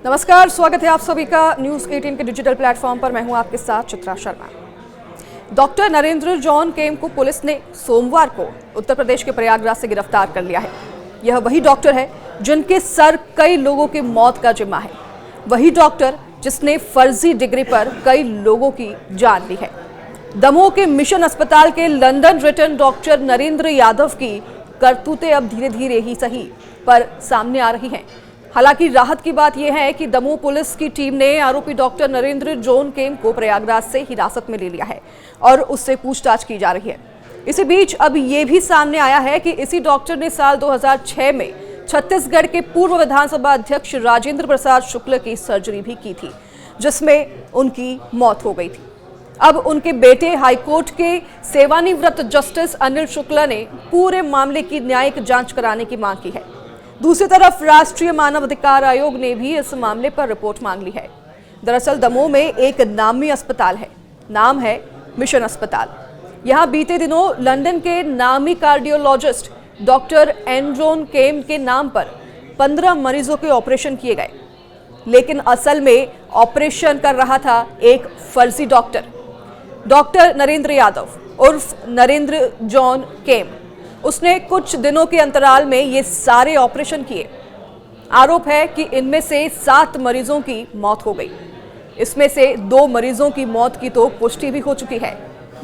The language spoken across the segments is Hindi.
नमस्कार, स्वागत है आप सभी का न्यूज 18 के डिजिटल प्लेटफॉर्म पर। मैं हूं आपके साथ चित्रा शर्मा। डॉक्टर नरेंद्र जॉन केम को पुलिस ने सोमवार को उत्तर प्रदेश के प्रयागराज से गिरफ्तार कर लिया है। यह वही डॉक्टर है जिनके सर कई लोगों की मौत का जिम्मा है, वही डॉक्टर जिसने फर्जी डिग्री पर कई लोगों की जान ली है। दमोह के मिशन अस्पताल के London return doctor Narendra Yadav की करतूतें अब धीरे धीरे ही सही पर सामने आ रही हैं। हालांकि राहत की बात यह है कि दमोह पुलिस की टीम ने आरोपी डॉक्टर नरेंद्र जॉन केम को प्रयागराज से हिरासत में ले लिया है और उससे पूछताछ की जा रही है। इसी बीच अब यह भी सामने आया है कि इसी डॉक्टर ने साल 2006 में छत्तीसगढ़ के पूर्व विधानसभा अध्यक्ष राजेंद्र प्रसाद शुक्ल की सर्जरी भी की थी, जिसमें उनकी मौत हो गई थी। अब उनके बेटे हाईकोर्ट के सेवानिवृत्त जस्टिस अनिल शुक्ला ने पूरे मामले की न्यायिक जांच कराने की मांग की है। दूसरी तरफ राष्ट्रीय मानव अधिकार आयोग ने भी इस मामले पर रिपोर्ट मांग ली है। दरअसल दमोह में एक नामी अस्पताल है, नाम है मिशन अस्पताल। यहां बीते दिनों लंदन के नामी कार्डियोलॉजिस्ट डॉक्टर एंड्रोन केम के नाम पर 15 मरीजों के ऑपरेशन किए गए, लेकिन असल में ऑपरेशन कर रहा था एक फर्जी डॉक्टर, डॉक्टर नरेंद्र यादव उर्फ नरेंद्र जॉन केम। उसने कुछ दिनों के अंतराल में ये सारे ऑपरेशन किए। आरोप है कि इनमें से 7 मरीजों की मौत हो गई। इसमें से 2 मरीजों की मौत की तो पुष्टि भी हो चुकी है।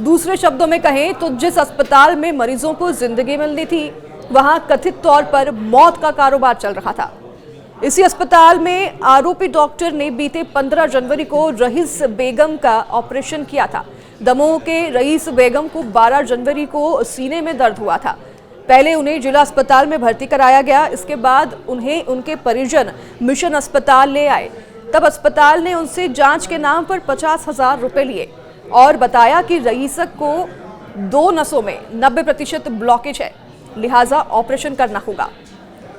दूसरे शब्दों में कहें तो जिस अस्पताल में मरीजों को जिंदगी मिलनी थी, वहां कथित तौर पर मौत का कारोबार चल रहा था। इसी अस्पताल में आरोपी डॉक्टर ने बीते 15 जनवरी को रईस बेगम का ऑपरेशन किया था। दमोह के रईस बेगम को 12 जनवरी को सीने में दर्द हुआ था। पहले उन्हें जिला अस्पताल में भर्ती कराया गया। इसके बाद उन्हें उनके परिजन मिशन अस्पताल ले आए। तब अस्पताल ने उनसे जांच के नाम पर 50,000 रुपए लिए और बताया कि रईसक को 2 नसों में 90% ब्लॉकेज है, लिहाजा ऑपरेशन करना होगा।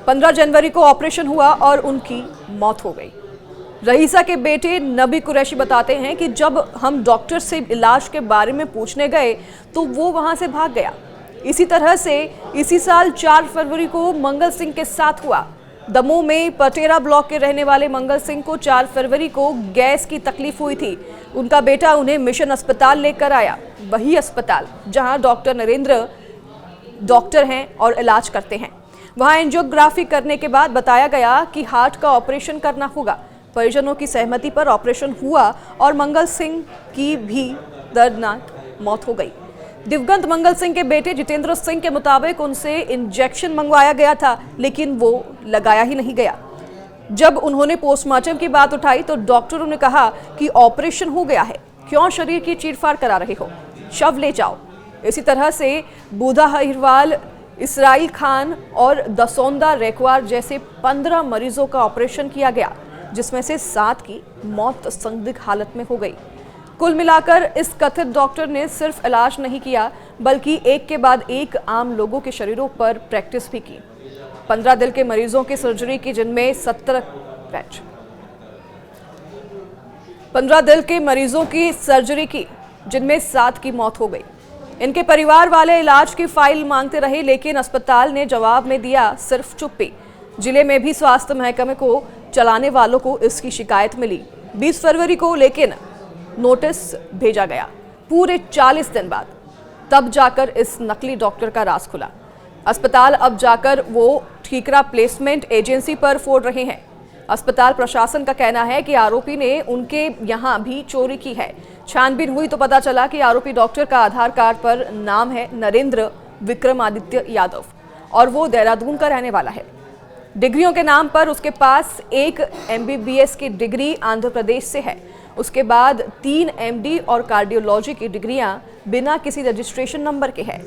15 जनवरी को ऑपरेशन हुआ और उनकी मौत हो गई। रईसा के बेटे नबी कुरैशी बताते हैं कि जब हम डॉक्टर से इलाज के बारे में पूछने गए तो वो वहां से भाग गया। इसी तरह से इसी साल 4 फरवरी को मंगल सिंह के साथ हुआ। दमोह में पटेरा ब्लॉक के रहने वाले मंगल सिंह को 4 फरवरी को गैस की तकलीफ हुई थी। उनका बेटा उन्हें मिशन अस्पताल लेकर आया, वही अस्पताल जहां डॉक्टर नरेंद्र डॉक्टर हैं और इलाज करते हैं। वहां एंजियोग्राफी करने के बाद बताया गया कि हार्ट का ऑपरेशन करना होगा। परिजनों की सहमति पर ऑपरेशन हुआ और मंगल सिंह की भी दर्दनाक मौत हो गई। दिवंगत मंगल सिंह के बेटे जितेंद्र सिंह के मुताबिक उनसे इंजेक्शन मंगवाया गया था, लेकिन वो लगाया ही नहीं गया। जब उन्होंने पोस्टमार्टम की बात उठाई तो डॉक्टरों ने कहा कि ऑपरेशन हो गया है, क्यों शरीर की चीरफाड़ करा रहे हो, शव ले जाओ। इसी तरह से बूधा अहिरवाल, इसराइल खान और दसौंदा रेकवार जैसे 15 मरीजों का ऑपरेशन किया गया, जिसमें से 7 की मौत संदिग्ध हालत में हो गई। कुल मिलाकर इस कथित डॉक्टर ने सिर्फ इलाज नहीं किया, बल्कि एक के बाद एक आम लोगों के शरीरों पर प्रैक्टिस भी की। 15 दिल के मरीजों की सर्जरी की, जिनमें 15 दिल के मरीजों की सर्जरी की, जिनमें 7 की मौत हो गई। इनके परिवार वाले इलाज की फाइल मांगते रहे, लेकिन अस्पताल ने जवाब में दिया सिर्फ चुप्पी। जिले में भी स्वास्थ्य महकमे को चलाने वालों को इसकी शिकायत मिली 20 फरवरी को, लेकिन नोटिस भेजा गया पूरे 40 दिन बाद। तब जाकर इस नकली डॉक्टर का राज खुला। अस्पताल अब जाकर वो ठीकरा प्लेसमेंट एजेंसी पर फोड़ रहे हैं। अस्पताल प्रशासन का कहना है कि आरोपी ने उनके यहां भी चोरी की है। छानबीन हुई तो पता चला कि आरोपी डॉक्टर का आधार कार्ड पर नाम है नरेंद्र विक्रमादित्य यादव और वो देहरादून का रहने वाला है। डिग्रियों के नाम पर उसके पास एक MBBS की डिग्री आंध्र प्रदेश से है। उसके बाद 3 MD और कार्डियोलॉजी की डिग्रियां बिना किसी रजिस्ट्रेशन नंबर के हैं।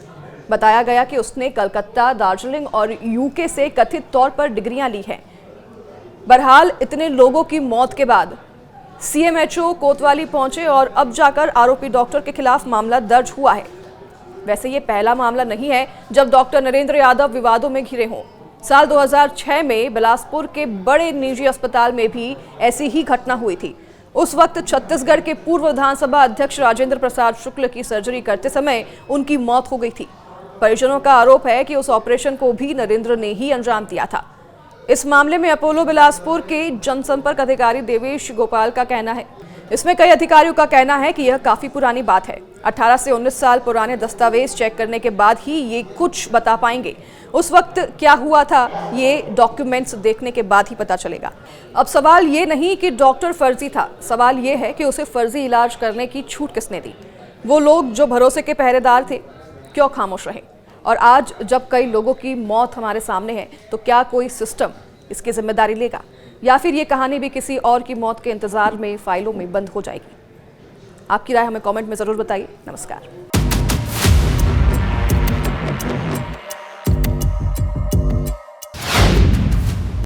बताया गया कि उसने कलकत्ता, दार्जिलिंग और UK से कथित तौर पर डिग्रियां ली हैं। बहरहाल इतने लोगों की मौत के बाद CMHO कोतवाली पहुंचे और अब जाकर आरोपी डॉक्टर के खिलाफ मामला दर्ज हुआ है। वैसे ये पहला मामला नहीं है जब डॉक्टर नरेंद्र यादव विवादों में घिरे हों। साल 2006 में बिलासपुर के बड़े निजी अस्पताल में भी ऐसी ही घटना हुई थी। उस वक्त छत्तीसगढ़ के पूर्व विधानसभा अध्यक्ष राजेंद्र प्रसाद शुक्ल की सर्जरी करते समय उनकी मौत हो गई थी। परिजनों का आरोप है कि उस ऑपरेशन को भी नरेंद्र ने ही अंजाम दिया था। इस मामले में अपोलो बिलासपुर के जनसंपर्क अधिकारी देवेश गोपाल का कहना है, इसमें कई अधिकारियों का कहना है कि यह काफी पुरानी बात है। 18 से 19 साल पुराने दस्तावेज चेक करने के बाद ही ये कुछ बता पाएंगे। उस वक्त क्या हुआ था ये डॉक्यूमेंट्स देखने के बाद ही पता चलेगा। अब सवाल ये नहीं कि डॉक्टर फर्जी था, सवाल ये है कि उसे फर्जी इलाज करने की छूट किसने दी। वो लोग जो भरोसे के पहरेदार थे क्यों खामोश रहे। और आज जब कई लोगों की मौत हमारे सामने है तो क्या कोई सिस्टम इसकी जिम्मेदारी लेगा, या फिर ये कहानी भी किसी और की मौत के इंतजार में फाइलों में बंद हो जाएगी। आपकी राय हमें कमेंट में जरूर बताइए। नमस्कार।